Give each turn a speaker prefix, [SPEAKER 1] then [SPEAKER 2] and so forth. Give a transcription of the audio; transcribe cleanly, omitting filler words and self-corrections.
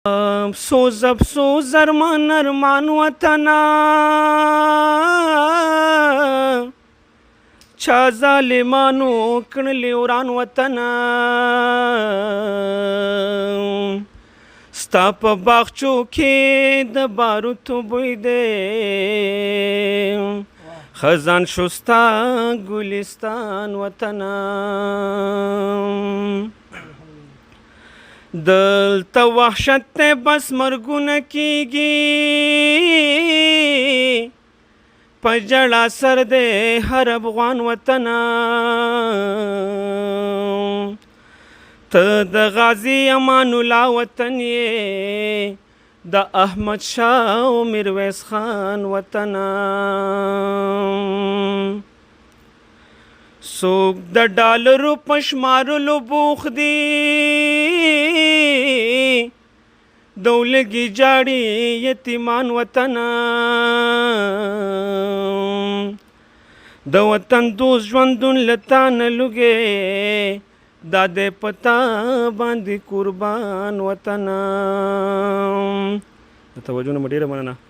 [SPEAKER 1] अफ़सोस अफ़सोस अरमान अरमान वतना छा ज़ालिमानो कणले उरान वतना स्ता په باغچو کې د باروتو بوی دی خزان شستا ګلستان وطنا دلته وحشت ته بس مرګونه کیږي په ژړا سر دی هر افغان وطنا ته د غازی امان الله وطن یې د احمد شاه او میرویس خان وطنا څوک د ډالرو په شمارلو بوخ دي دولګي جاړي یتیمان وطنا د وطن دوست ژوندون لتان لږه دا د پتا باندې قربان وطنا د توجه نه ډیره مننه.